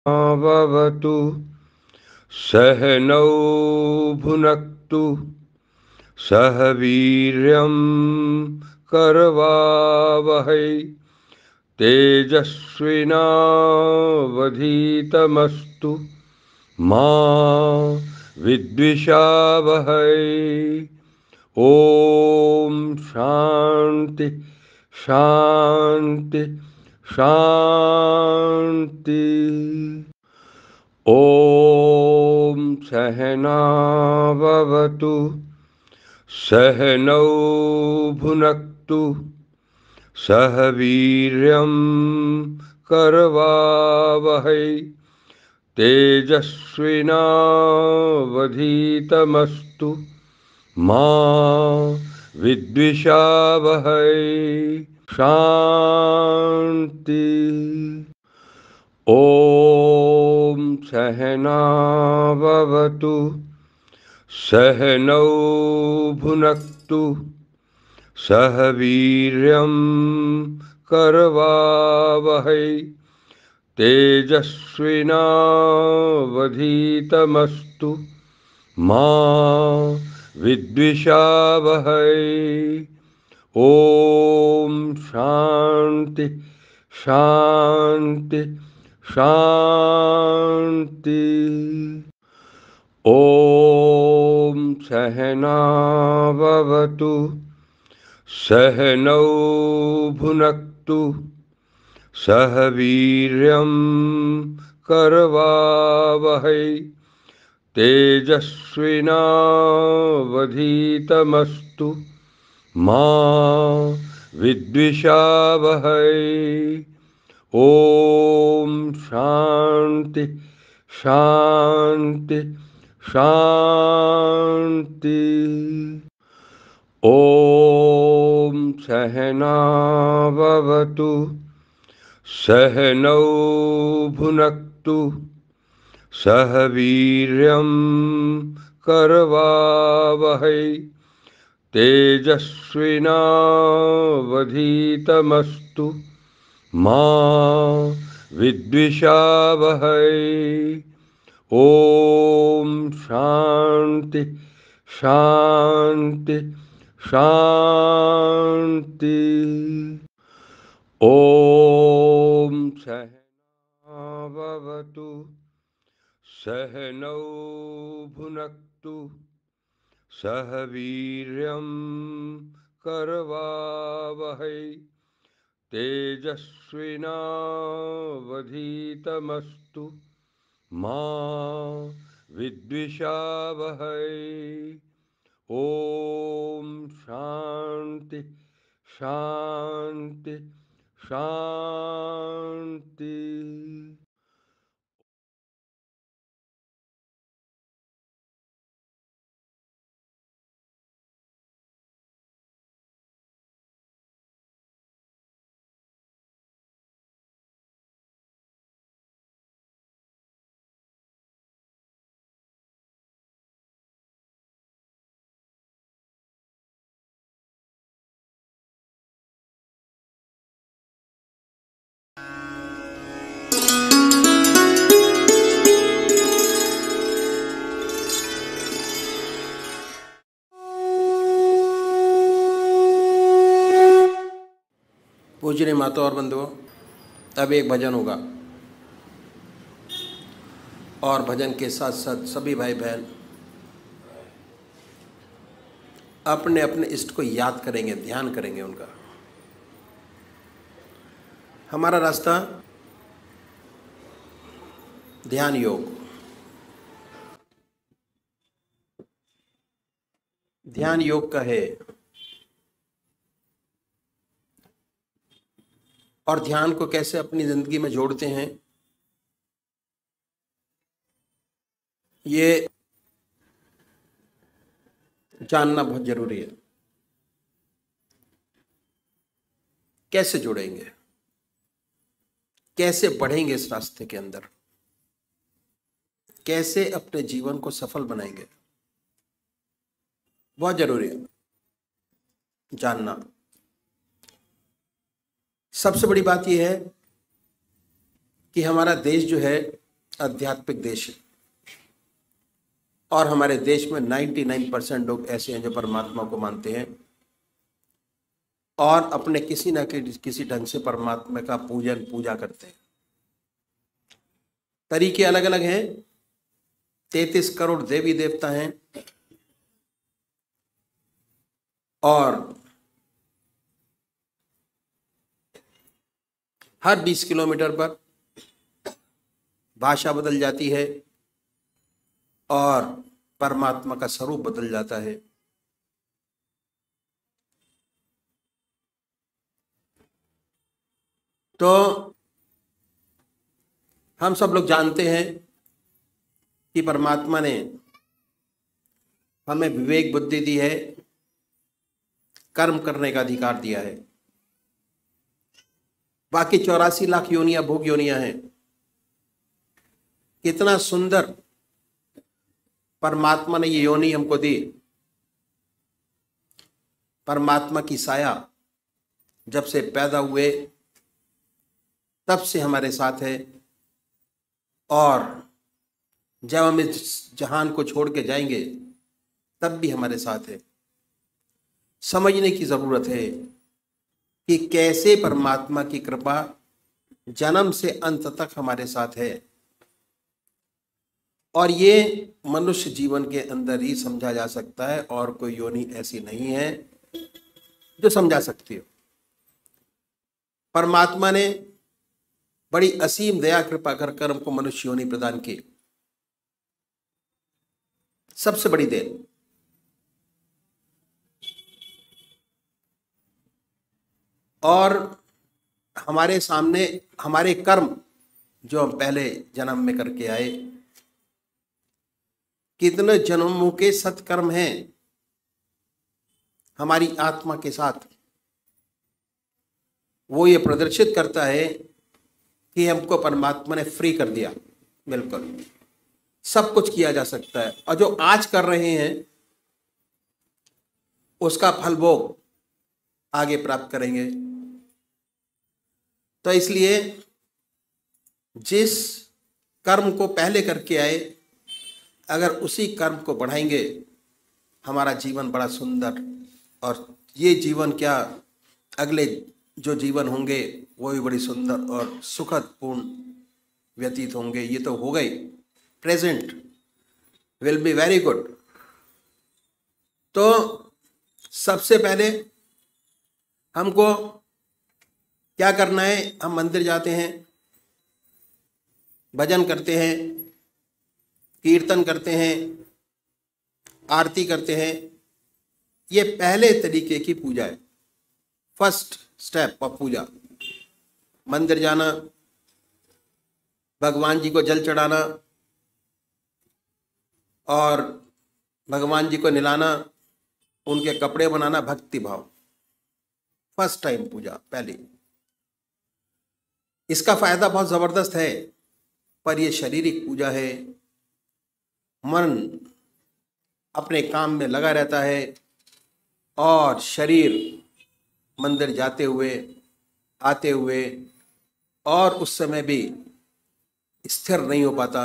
भवतु सहनौ भुनक्तु सह वीर्यं करवावहै तेजस्विनावधीतमस्तु मा विद्विषावहै। ओम शांति शांति शांति। ओम सहना भवतु सहनौ भुनक्तु सह वीर्यं करवावहै तेजस्विनावधीतमस्तु मा विद्विषावहै। शांति। ओम सहना भवतु सहनौ भुनक्तु सह वीर्यं करवावहै तेजस्विनावधीतमस्तु मा विद्विषावहै। ओम शांति शांति शांति। ओम सहना भवतु सहनौ भुनक्तु सह वीर्यं करवावहै तेजस्विनावधीतमस्तु मा विद्विषावहै। ओम शांति शांति शांति। ओम सहना भवतु सहनौ भुनक्तु सह वीर्यं करवावहै तेजस्विनावधीतमस्तु मा विद्विषावहै। ओम शांति शांति शांति। ओम सहना भवतु सहनौ भुनक्तु सह वीर्यं करवावहै तेजस्विनावधीतमस्तु मा विद्विषावहै। ओम शांति शांति शांति। पूजनीय माता और बंधुओं, अब एक भजन होगा और भजन के साथ साथ सभी भाई बहन अपने अपने इष्ट को याद करेंगे, ध्यान करेंगे उनका। हमारा रास्ता ध्यान योग, ध्यान योग का है और ध्यान को कैसे अपनी जिंदगी में जोड़ते हैं ये जानना बहुत जरूरी है। कैसे जुड़ेंगे, कैसे बढ़ेंगे इस रास्ते के अंदर, कैसे अपने जीवन को सफल बनाएंगे, बहुत जरूरी है जानना। सबसे बड़ी बात यह है कि हमारा देश जो है आध्यात्मिक देश है और हमारे देश में 99% लोग ऐसे हैं जो परमात्मा को मानते हैं और अपने किसी न किसी ढंग से परमात्मा का पूजा करते हैं। तरीके अलग अलग हैं। 33 करोड़ देवी देवता हैं और हर 20 किलोमीटर पर भाषा बदल जाती है और परमात्मा का स्वरूप बदल जाता है। तो हम सब लोग जानते हैं कि परमात्मा ने हमें विवेक बुद्धि दी है, कर्म करने का अधिकार दिया है। बाकी 84 लाख योनियां भोग योनियां हैं। कितना सुंदर परमात्मा ने ये योनि हमको दी। परमात्मा की साया जब से पैदा हुए तब से हमारे साथ है और जब हम इस जहान को छोड़ के जाएंगे तब भी हमारे साथ है। समझने की जरूरत है कि कैसे परमात्मा की कृपा जन्म से अंत तक हमारे साथ है और ये मनुष्य जीवन के अंदर ही समझा जा सकता है और कोई योनि ऐसी नहीं है जो समझा सकती हो। परमात्मा ने बड़ी असीम दया कृपा कर हमको मनुष्य योनि प्रदान की। सबसे बड़ी देन। और हमारे सामने हमारे कर्म जो हम पहले जन्म में करके आए, कितने जन्मों के सत्कर्म हैं हमारी आत्मा के साथ, वो ये प्रदर्शित करता है कि हमको परमात्मा ने फ्री कर दिया। बिल्कुल सब कुछ किया जा सकता है और जो आज कर रहे हैं उसका फल भोग आगे प्राप्त करेंगे। तो इसलिए जिस कर्म को पहले करके आए, अगर उसी कर्म को बढ़ाएंगे हमारा जीवन बड़ा सुंदर, और ये जीवन क्या अगले जो जीवन होंगे वो भी बड़ी सुंदर और सुखद पूर्ण व्यतीत होंगे। ये तो हो गई, present will be very good. तो सबसे पहले हमको क्या करना है? हम मंदिर जाते हैं, भजन करते हैं, कीर्तन करते हैं, आरती करते हैं। ये पहले तरीके की पूजा है, फर्स्ट स्टेप ऑफ पूजा। मंदिर जाना, भगवान जी को जल चढ़ाना और भगवान जी को नहलाना, उनके कपड़े बनाना, भक्ति भाव, फर्स्ट टाइम पूजा पहली। इसका फायदा बहुत जबरदस्त है, पर यह शारीरिक पूजा है। मन अपने काम में लगा रहता है और शरीर मंदिर जाते हुए आते हुए और उस समय भी स्थिर नहीं हो पाता।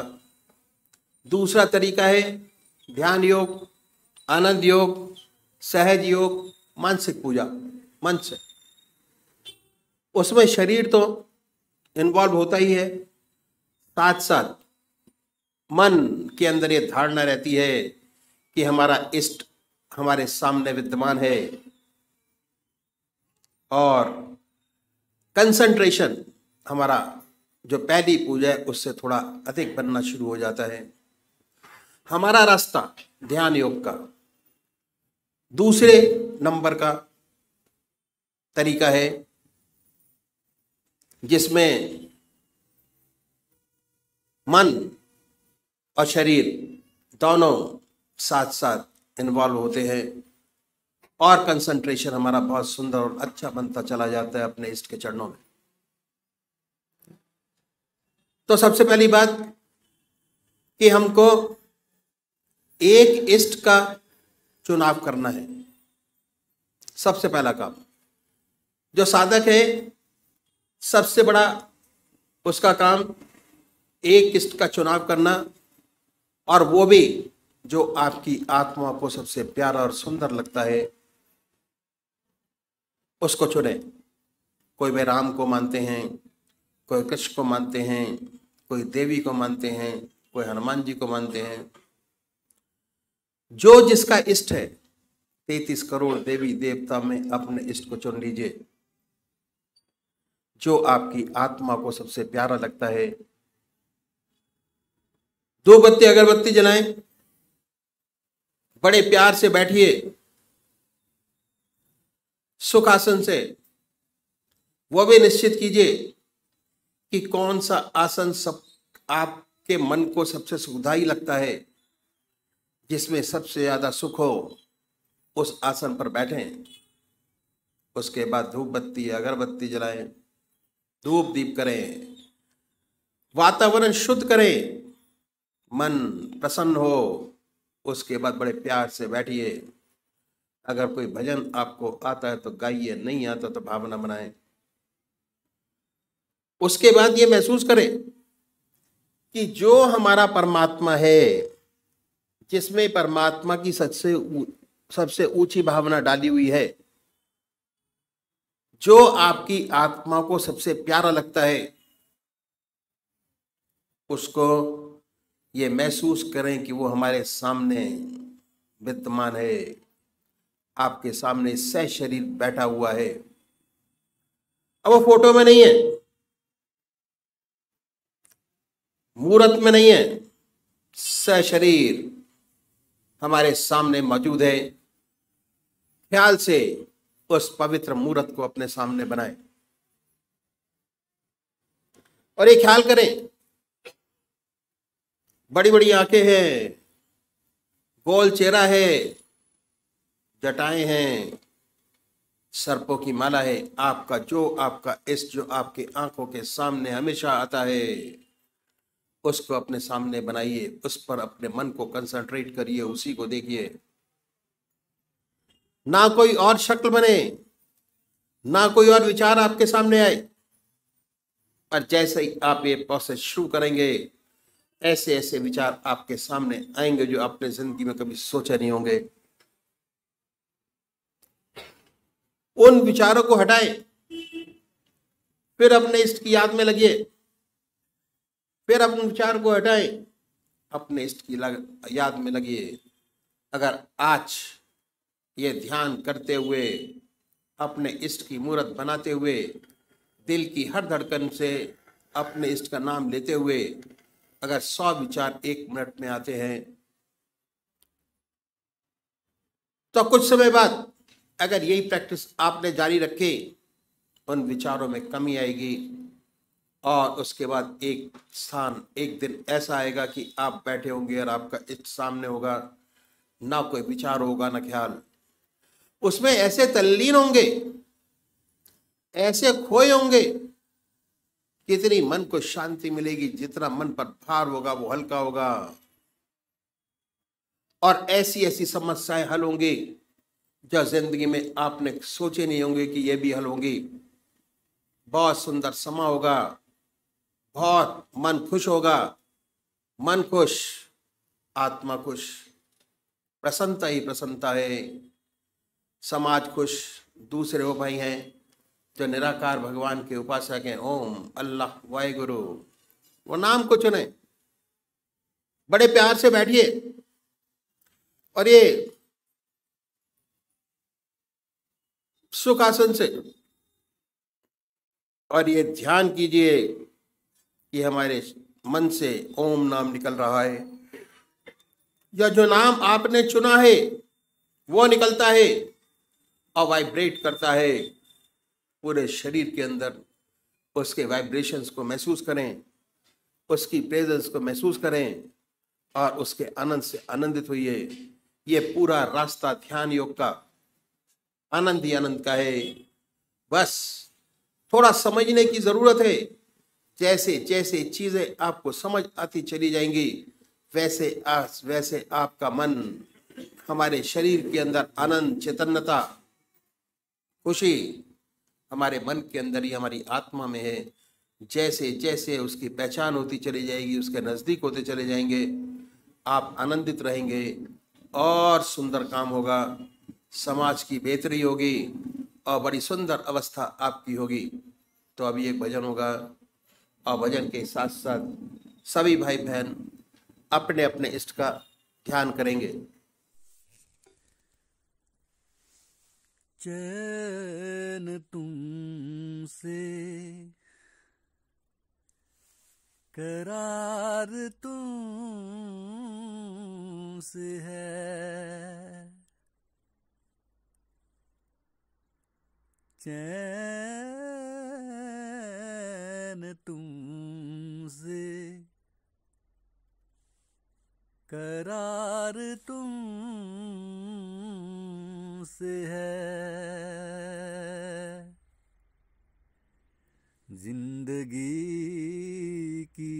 दूसरा तरीका है ध्यान योग, आनंद योग, सहज योग, मानसिक पूजा, मन से। उसमें शरीर तो इन्वॉल्व होता ही है, साथ साथ मन के अंदर ये धारणा रहती है कि हमारा इष्ट हमारे सामने विद्यमान है और कंसंट्रेशन हमारा जो पहली पूजा है उससे थोड़ा अधिक बनना शुरू हो जाता है। हमारा रास्ता ध्यान योग का दूसरे नंबर का तरीका है, जिसमें मन और शरीर दोनों साथ साथ इन्वॉल्व होते हैं और कंसंट्रेशन हमारा बहुत सुंदर और अच्छा बनता चला जाता है अपने इष्ट के चरणों में। तो सबसे पहली बात कि हमको एक इष्ट का चुनाव करना है। सबसे पहला काम जो साधक है, सबसे बड़ा उसका काम एक इष्ट का चुनाव करना, और वो भी जो आपकी आत्मा को सबसे प्यारा और सुंदर लगता है उसको चुने। कोई वे राम को मानते हैं, कोई कृष्ण को मानते हैं, कोई देवी को मानते हैं, कोई हनुमान जी को मानते हैं। जो जिसका इष्ट है, 33 करोड़ देवी देवता में अपने इष्ट को चुन लीजिए। जो आपकी आत्मा को सबसे प्यारा लगता है, 2 बत्ती अगरबत्ती जलाएं, बड़े प्यार से बैठिए सुखासन से। वो भी निश्चित कीजिए कि कौन सा आसन सब आपके मन को सबसे सुखदायी लगता है, जिसमें सबसे ज्यादा सुख हो, उस आसन पर बैठें। उसके बाद धूप बत्ती अगरबत्ती जलाएं, धूप दीप करें, वातावरण शुद्ध करें, मन प्रसन्न हो। उसके बाद बड़े प्यार से बैठिए। अगर कोई भजन आपको आता है तो गाइए, नहीं आता तो भावना बनाएं। उसके बाद ये महसूस करें कि जो हमारा परमात्मा है, जिसमें परमात्मा की सबसे ऊंची भावना डाली हुई है, जो आपकी आत्मा को सबसे प्यारा लगता है, उसको ये महसूस करें कि वो हमारे सामने विद्यमान है, आपके सामने सह शरीर बैठा हुआ है। अब वो फोटो में नहीं है, मूर्त में नहीं है, सह शरीर हमारे सामने मौजूद है। ख्याल से उस पवित्र मूर्त को अपने सामने बनाएं और ये ख्याल करें, बड़ी बड़ी आंखें हैं, गोल चेहरा है, जटाएं हैं, सर्पों की माला है। आपका इष्ट जो आपके आंखों के सामने हमेशा आता है, उसको अपने सामने बनाइए, उस पर अपने मन को कंसंट्रेट करिए, उसी को देखिए। ना कोई और शक्ल बने, ना कोई और विचार आपके सामने आए। और जैसे ही आप ये प्रोसेस शुरू करेंगे, ऐसे ऐसे विचार आपके सामने आएंगे जो आपने जिंदगी में कभी सोचे नहीं होंगे। उन विचारों को हटाएं, फिर अपने इष्ट की याद में लगिए। फिर अपने विचार को हटाएं, अपने इष्ट की याद में लगिए। अगर आज ये ध्यान करते हुए, अपने इष्ट की मूर्त बनाते हुए, दिल की हर धड़कन से अपने इष्ट का नाम लेते हुए अगर 100 विचार 1 मिनट में आते हैं, तो कुछ समय बाद अगर यही प्रैक्टिस आपने जारी रखे, उन विचारों में कमी आएगी। और उसके बाद एक दिन ऐसा आएगा कि आप बैठे होंगे और आपका इष्ट सामने होगा, ना कोई विचार होगा ना ख्याल। उसमें ऐसे तल्लीन होंगे, ऐसे खोए होंगे, कितनी मन को शांति मिलेगी। जितना मन पर भार होगा वो हल्का होगा, और ऐसी ऐसी समस्याएं हल होंगी जो जिंदगी में आपने सोचे नहीं होंगे कि ये भी हल होंगी। बहुत सुंदर समा होगा, बहुत मन खुश होगा। मन खुश, आत्मा खुश, प्रसन्नता ही प्रसन्नता है। समाज खुश, दूसरे वो भाई हैं जो निराकार भगवान के उपासक हैं, ओम अल्लाह वाहेगुरु, वो नाम को चुने। बड़े प्यार से बैठिए और ये सुखासन से और ये ध्यान कीजिए कि हमारे मन से ओम नाम निकल रहा है, या जो नाम आपने चुना है वो निकलता है और वाइब्रेट करता है पूरे शरीर के अंदर। उसके वाइब्रेशंस को महसूस करें, उसकी प्रेजेंस को महसूस करें और उसके आनंद से आनंदित होइए। ये पूरा रास्ता ध्यान योग का आनंद ही आनंद का है। बस थोड़ा समझने की जरूरत है। जैसे जैसे चीजें आपको समझ आती चली जाएंगी, वैसे आपका मन, हमारे शरीर के अंदर आनंद, चैतन्यता, खुशी हमारे मन के अंदर ही, हमारी आत्मा में है। जैसे जैसे उसकी पहचान होती चली जाएगी, उसके नज़दीक होते चले जाएंगे, आप आनंदित रहेंगे और सुंदर काम होगा, समाज की बेहतरी होगी और बड़ी सुंदर अवस्था आपकी होगी। तो अभी एक भजन होगा और भजन के साथ साथ सभी भाई बहन अपने अपने इष्ट का ध्यान करेंगे। चैन तुमसे, करार तुमसे है, चैन तुमसे, करार तुमसे है, जिंदगी की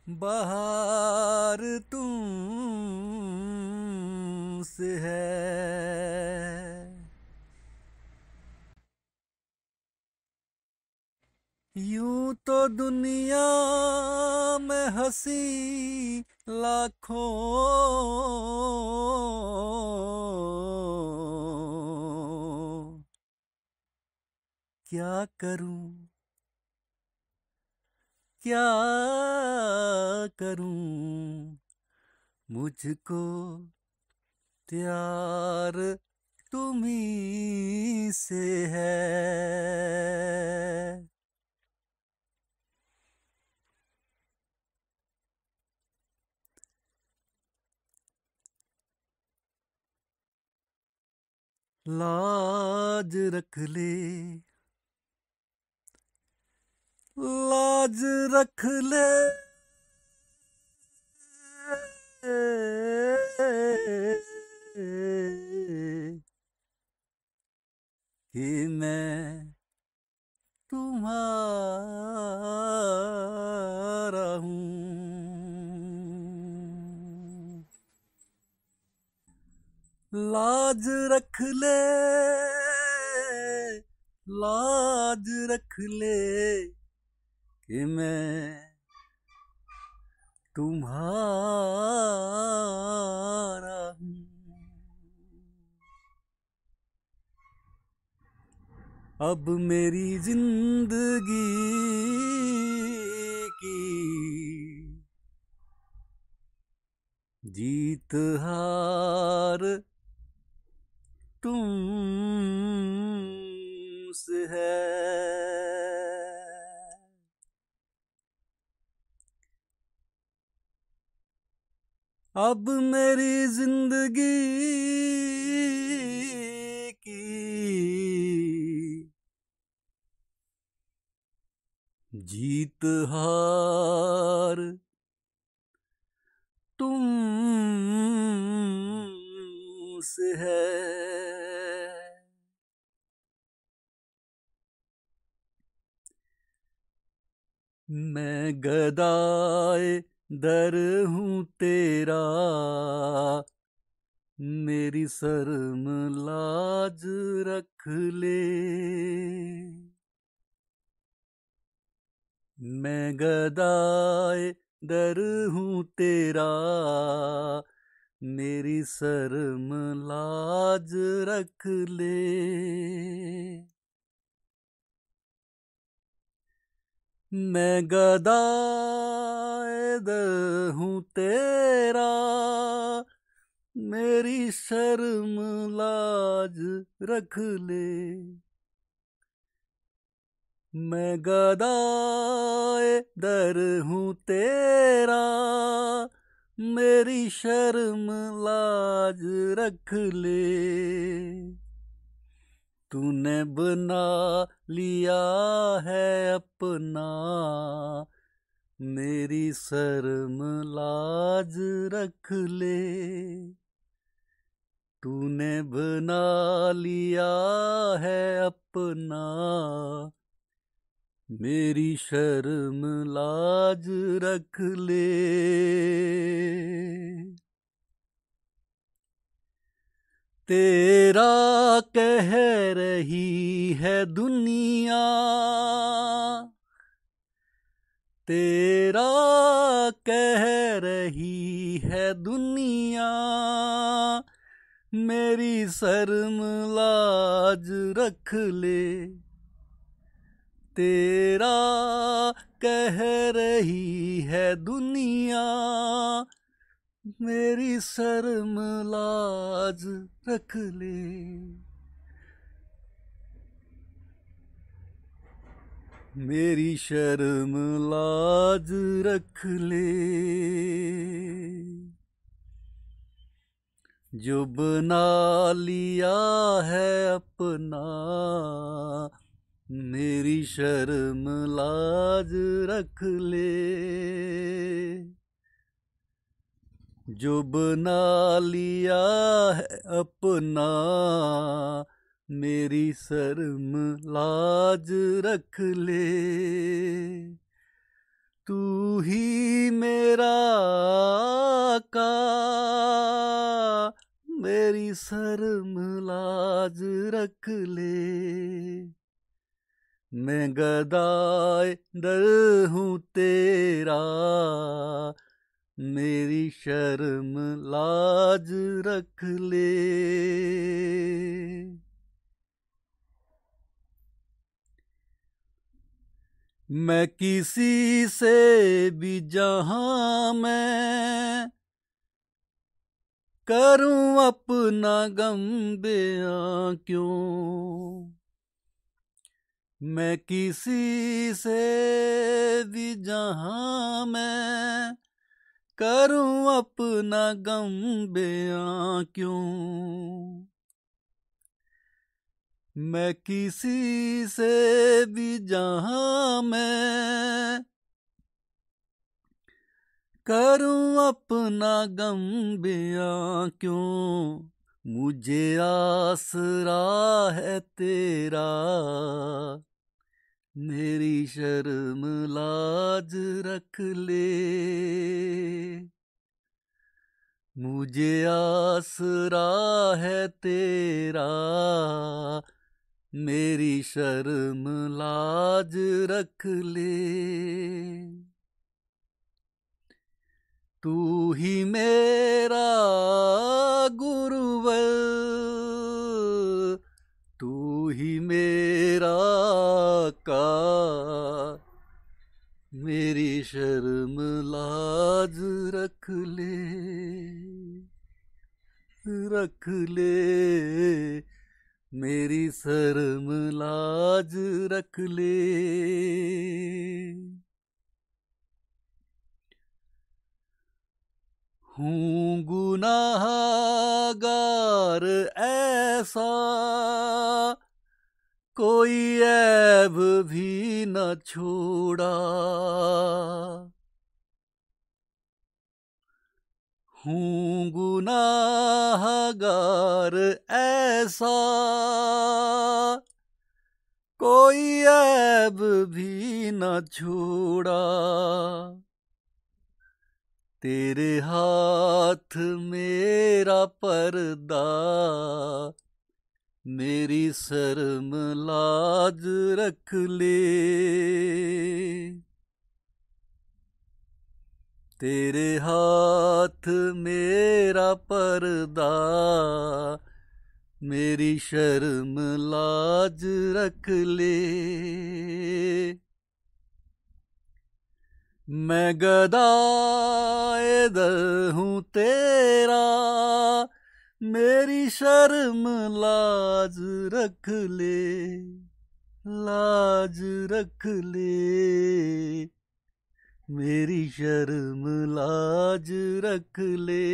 बहार तुमसे है, यूं तो दुनिया में हंसी लाखों, क्या करूं क्या करूं, मुझको प्यार तुम्हीं से है, लाज रख ले, लाज रख ले, कि मैं तुम्हारा हूँ। लाज रख ले, लाज रख ले, कि मैं तुम्हारा हूँ। अब मेरी जिंदगी की जीत हार तुमसे है, अब मेरी जिंदगी की जीत हार तुमसे है, मैं गदाए दर हूँ तेरा, मेरी शर्म लाज रख ले, मैं गदाए दर हूँ तेरा, मेरी शर्म लाज रख ले, मैं गदाए दर हूँ तेरा, मेरी शर्म लाज रख ले, मैं गदाए दर हूँ तेरा, मेरी शर्म लाज रख ले, तूने बना लिया है अपना, मेरी शर्म लाज रख ले, तूने बना लिया है अपना, मेरी शर्म लाज रख ले, तेरा कह रही है दुनिया, तेरा कह रही है दुनिया, मेरी शर्म लाज रख ले। तेरा कह रही है दुनिया, मेरी शर्म लाज रख ले। मेरी शर्म लाज रख ले। जो बना लिया है अपना, मेरी शर्म लाज रख ले। जो बना लिया है अपना, मेरी शर्म लाज रख ले। तू ही मेरा आका, मेरी शर्म लाज रख ले। मैं गदाए दर हूँ तेरा, मेरी शर्म लाज रख ले। मैं किसी से भी जहां मैं करूं अपना गम बयां क्यों। मैं किसी से भी जहां मैं करूं अपना गम बयां क्यों। मैं किसी से भी जहां मैं करूं अपना गम बयां क्यों। मुझे आसरा है तेरा, मेरी शर्म लाज रख ले। मुझे आसरा है तेरा, मेरी शर्म लाज रख ले। तू ही मेरा गुरुवर, तू ही मेरा का, मेरी शर्म लाज रख ले। रख ले, मेरी शर्म लाज रख ले। हूँ गुनाहगार ऐसा, कोई ऐब भी न छोड़ा। हूँ गुनाहगार ऐसा, कोई ऐब भी न छोड़ा। तेरे हाथ मेरा पर्दा, मेरी शर्म लाज रख ले। तेरे हाथ मेरा पर्दा, मेरी शर्म लाज रख ले। मैं गदाए दर हूँ तेरा, मेरी शर्म लाज रख ले। लाज रख ले, मेरी शर्म लाज रख ले।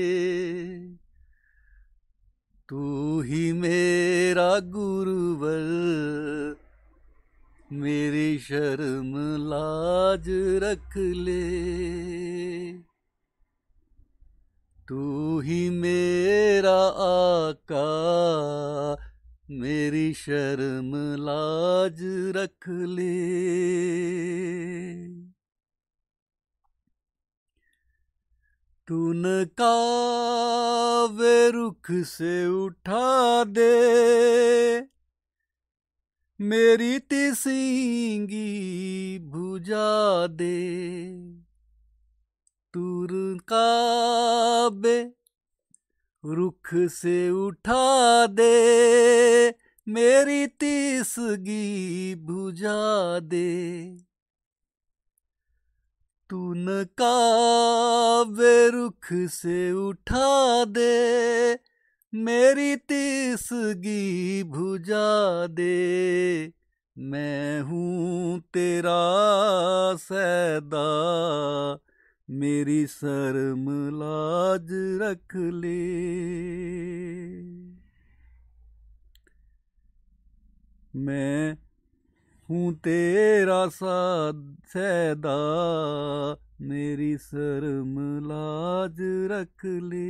तू ही मेरा गुरुवर, मेरी शर्म लाज रख ले। तू ही मेरा आका, मेरी शर्म लाज रख ले। तुन कावे रुख से उठा दे, मेरी तिसींगी बुझा दे। तूर काबे रुख से उठा दे, मेरी तिसगी बुझा दे। तून काबे रुख से उठा दे, मेरी तिसगी बुझा दे। मैं हूँ तेरा सैदा, मेरी शर्म लाज रख ले। मैं हूँ तेरा सैदा, मेरी शर्म लाज रख ले।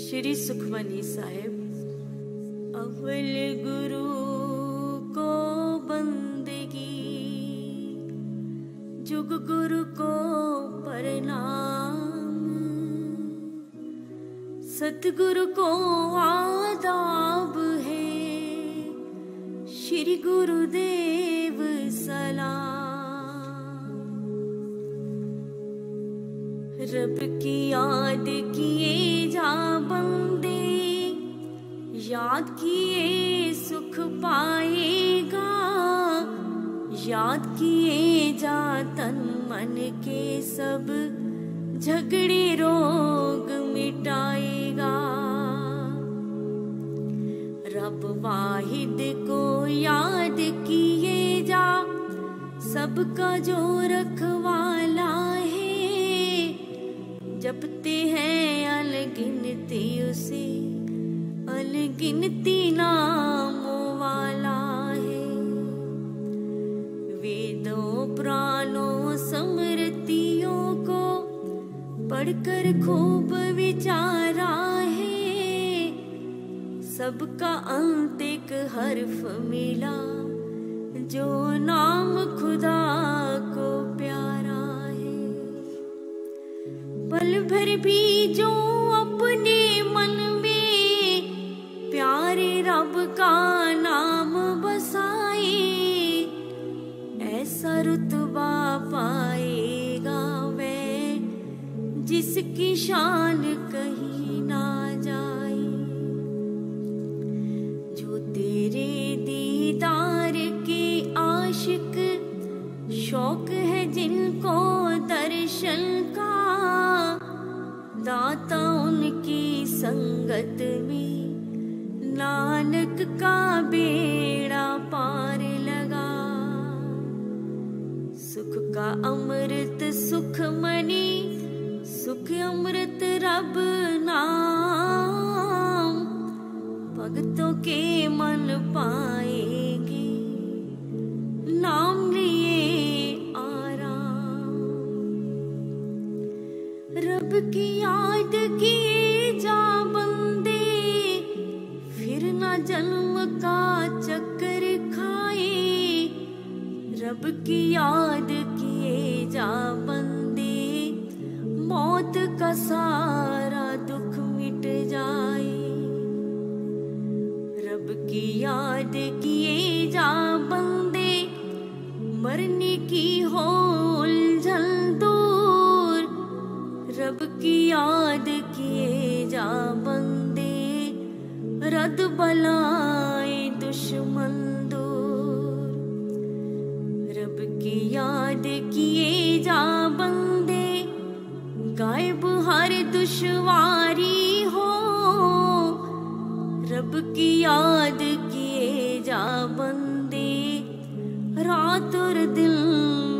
श्री सुखमनी साहिब। अव्वल गुरु को बंदगी, जुग गुरु को प्रणाम, सतगुरु को आदाब है, श्री गुरुदेव सलाम। रब की याद किए जा बंदे, याद किए सुख पाएगा, याद किए जा तन मन के सब झगड़े रोग मिटाएगा। रब वाहिद को याद किए जा, सबका जो रखवाला है, जपते हैं अनगिनती उसे, अनगिनती नामों वाला है। वेदों पुराणों स्मृतियों को पढ़कर खूब विचारा है, सबका अंत एक हर्फ मिला, जो नाम खुदा को प्यारा है। पल भर भी जो अपने मन में प्यारे रब का नाम बसाए, ऐसा रुतबा पाएगा वह जिसकी शान कहीं ना जाए। जो तेरे दीदार के आशिक, शौक है जिनको दर्शन का, दाता उनकी संगत में नानक का बेड़ा पार लगा। सुख का अमृत सुख मनी, सुख अमृत रब नाम, भक्तों के मन पाएंगे नाम लिए आराम। रब की याद किए जा बंदे, फिर ना जन्म का चक्कर खाए। रब की याद किए जा बंदे, मौत का सारा दुख मिट जाए। रब की याद किए जा बंदे, मरने की हो उलझन दूर। रब की याद किए जा बंदे, रद बलाए दुश्मन दूर। रब की याद किए जा बंदे, गायब हर दुश्वारी हो। रब की याद किए जा बंदे, रात और दिन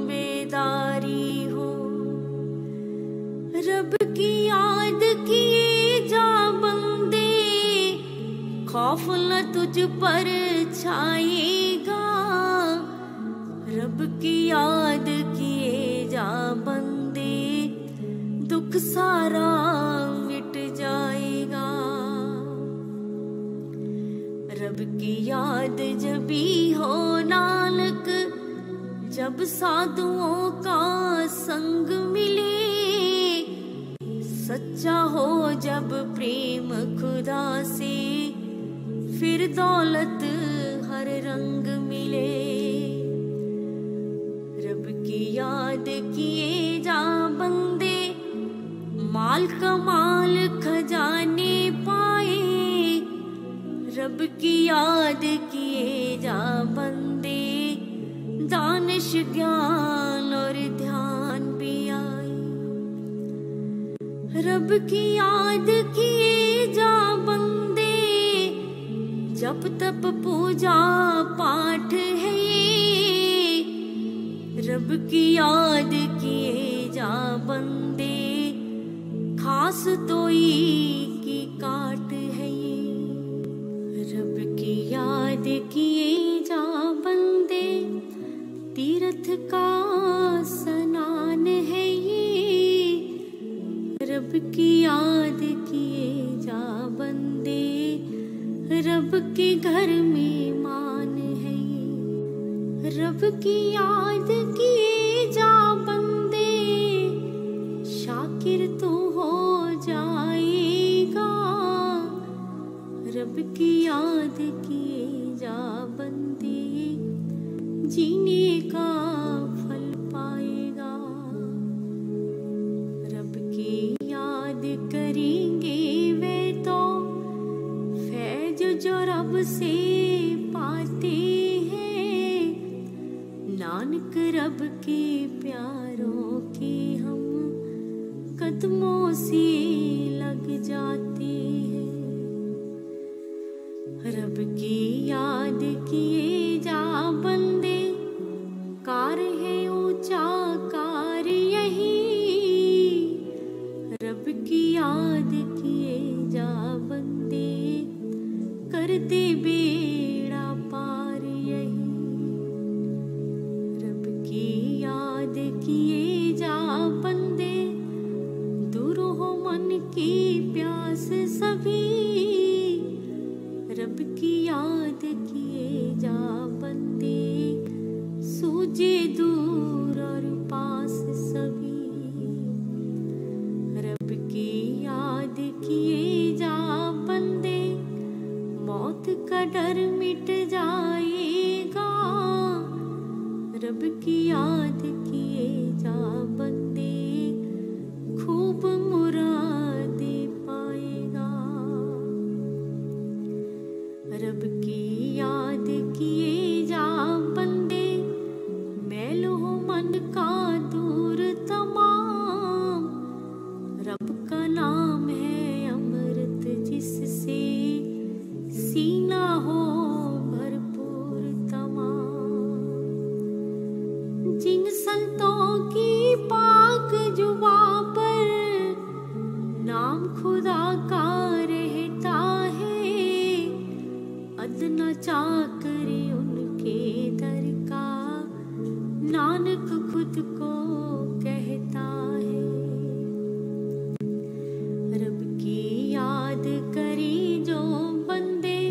बेदारी हो। रब की याद किए जा बंदे, खौफ न तुझ पर छाएगा। रब की याद किए जा बंदे, दुख सारा मिट जाएगा। रब की याद जभी हो नानक, जब साधुओं का संग मिले। सच्चा हो जब प्रेम खुदा से, फिर दौलत हर रंग मिले। रब की याद किए जा बंदे, माल कमाल खजाने पाए। रब की याद किए जा बंदे, दानिश ज्ञान और ध्यान भी आए। रब की याद किए जा बंदे, जप तप पूजा पाठ है ये। रब की याद किए जा बंदे, खास तोई की काट है ये। रब की याद किए जा बंदे, तीर्थ का स्नान है ये। रब की याद किए जा रब के घर में मान है ये, रब की याद किए जा बंदे, शाकिर तू हो जाएगा। रब की याद किए जा बंदे, जीने का फल पाएगा। रब की याद करेंगे वे तो फैज जो रब से पाते हैं। नानक रब के प्यारों के हम कदमों से लग जाते हैं। रब की याद किए जा बंदे, कार है ऊंचा कार यही। रब की याद किए जा बंदे, कर दे बेड़ा पार यही। रब की याद किए जा बंदे, दूर हो मन की प्यास सभी। रब की याद किए जा बंदे, सूझे दूर और पास सभी। रब की याद किए जा बंदे, मौत का डर मिट जाएगा। रब की याद किए जा बंदे, खूब मुरादे पाएगा। रब की याद किए जा बंदे, मैल हो मन का दूर तमाम। रब का नाम है अमृत जिससे सीना हो भरपूर तमाम। जिन संतों की पाक जुबां पर नाम खुदा का रहता है, अदना चाकर उनके दर का नानक खुद को कहता है। रब की याद करी जो बंदे,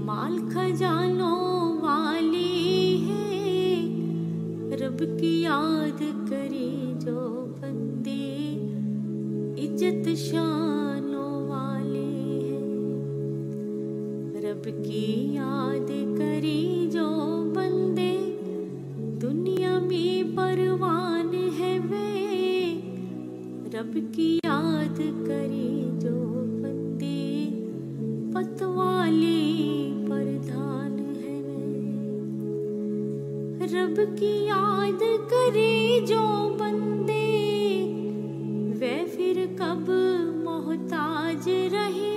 माल खजानों वाले हैं। रब की याद करी जो बंदे, इज्जत शानों वाले हैं। रब की याद करी जो बंदे, दुनिया में परवान है वे। रब की याद करी जो बंदे, पतवाले प्रधान है वे। रब की याद करे जो बंदे, वे फिर कब मोहताज रहे।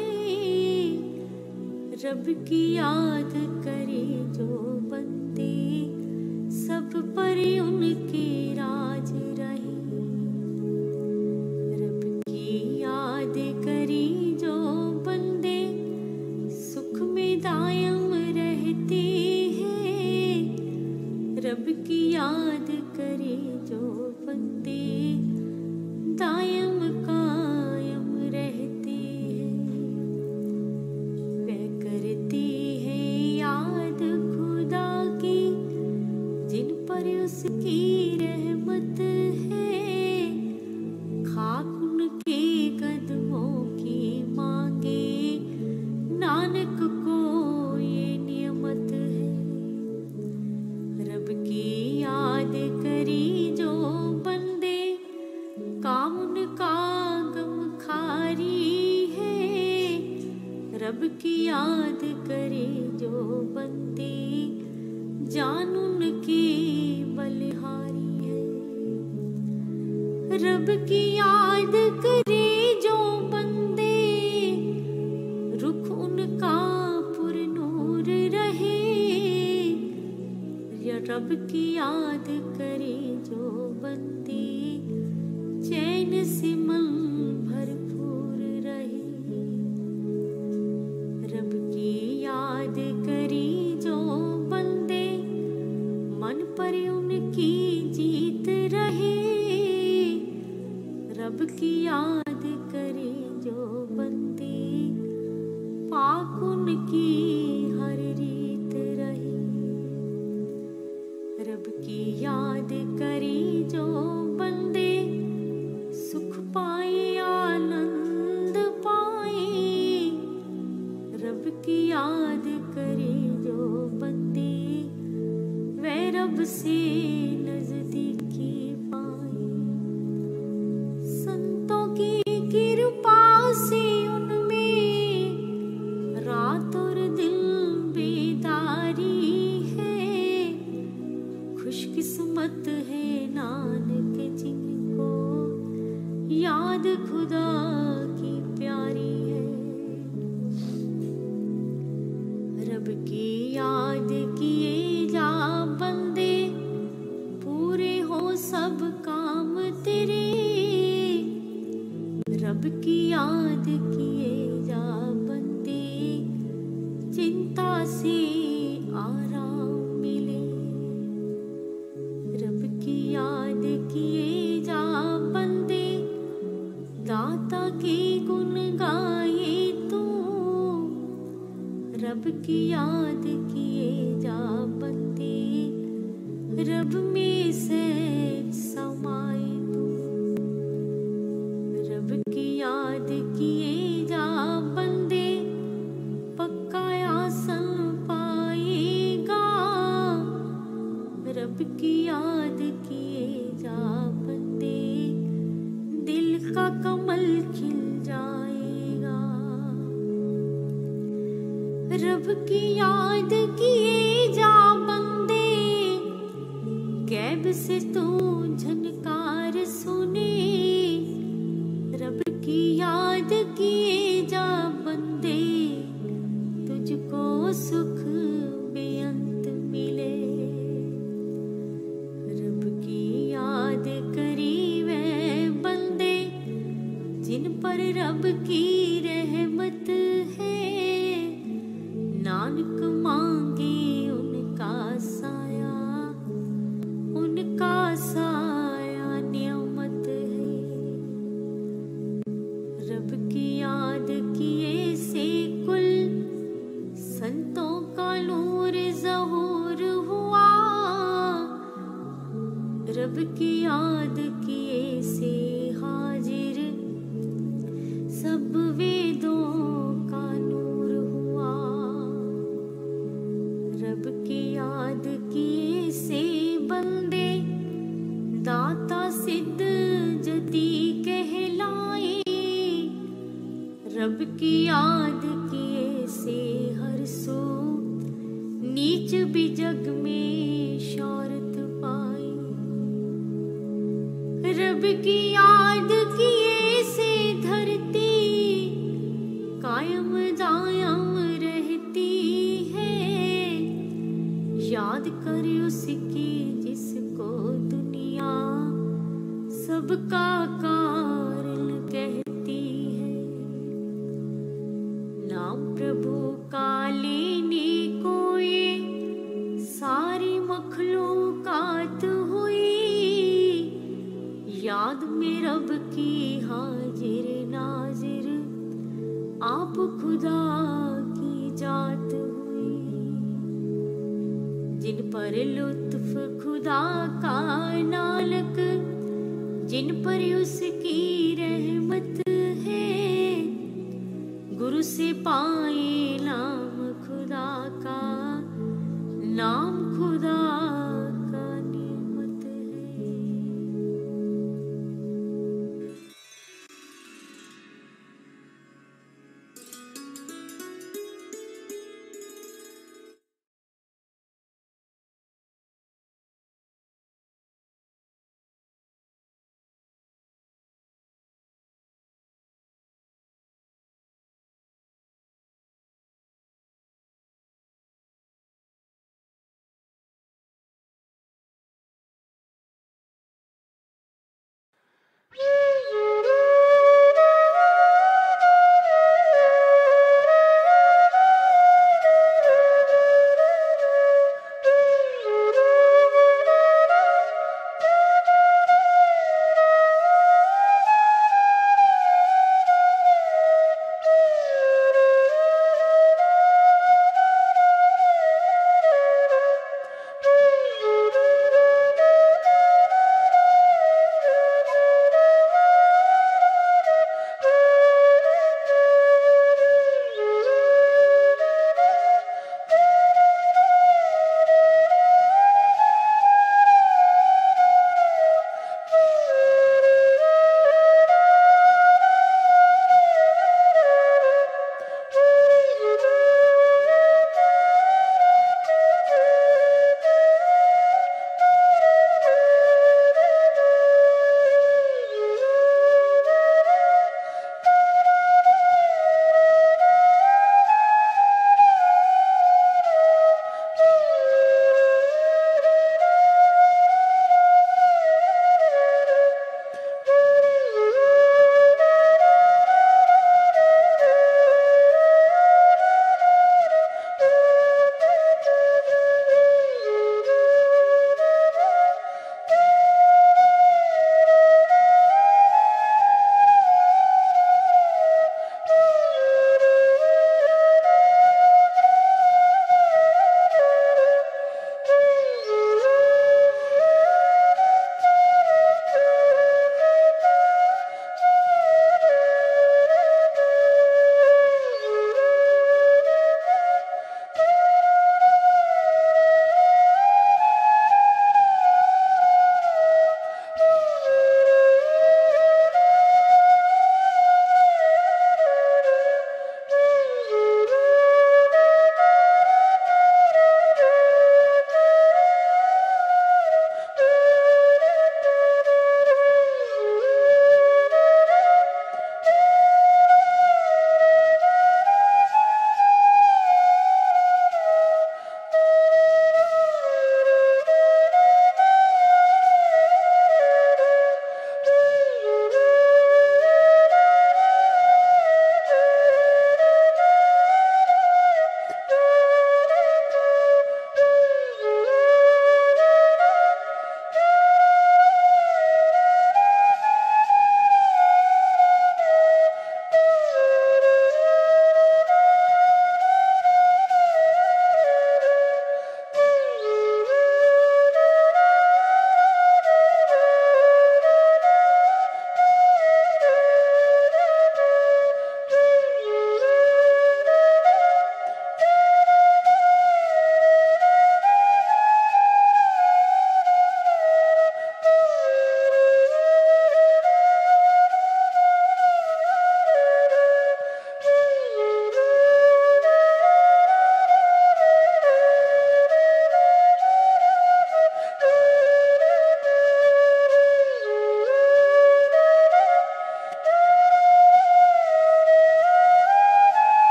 रब की याद करे जो बंदे, सब पर उनके राज रहे। रब की याद करी जो बंदे, सुख में दायम रहते हैं। रब की याद करे जो बंदे, दायम कायम रहते हैं। वे करते हैं याद खुदा की, जिन पर उसकी रहमत है। खाक उनके कदमों की मांगे, नानक को ये नियमत है। रब की याद करी जो बंदे, काम उनका गमखारी है। रब की याद करे जो बंदे, जान उनकी बलिहारी है। रब की याद करे जो बंदे, रुख उनका पुरनूर रहे। या रब की याद करे जो बंदे, चैन से मन भरपूर रहे। रब की याद करी जो बंदे, मन पर उनकी जीत रहे। रब की याद करे जो बंदे, पा पाकुन की हर रीत रही। रब की याद करी जो बंदे सुख पाए आनंद पाए। रब की याद करे जो बंदे वे रब से नजदीकी पाए। संतों की कृपा से उनमें रात और दिन बेदारी है। खुशकिस्मत है नानक जिनको याद खुदा की प्यारी है। रब की याद किए जा बंदे पूरे हो सब काम तेरे। रब की याद किए जा बंदे चिंता से आराम मिले। रब की याद किए जा बंदे दाता के गुण गाए तू। रब की याद किए जा बंदे रब में सहज समाए तू। रब की याद किए जा बंदे पक्का आसन पाएगा। रब की याद किए जा बंदे दिल का कमल खिल जाएगा। रब की याद किए जा बंदे कैब से तू झनकार सुने। रब की याद किए जा बंदे तुझको सुख बेअंत मिले। रब की याद करी वे बंदे जिन पर रब की रहमत है। नानक मांगे उनका साया, उनका साया नियमत है। रब की याद किए से कुल संतों का नूर ज़हूर हुआ। रब की याद किए से हाजिर सब वेदों का नूर हुआ। रब की याद किए से बंदे दाता सिद्ध जति कहलाए। रब की याद किए से हर सो नीच भी जग में शौहरत पाई। रब की याद किए से धरती कायम दायम रहती है। याद कर उसकी जिसको दुनिया सबका कारण कहती है। नाम प्रभु का लेने को ये सारी मखलूकात हुई। याद में रब की हाजिर नाजिर आप खुदा की जात हुई। जिन पर लुत्फ खुदा का नालक, जिन पर उसकी रहमत है। गुरु से पाए नाम खुदा का, नाम खुदा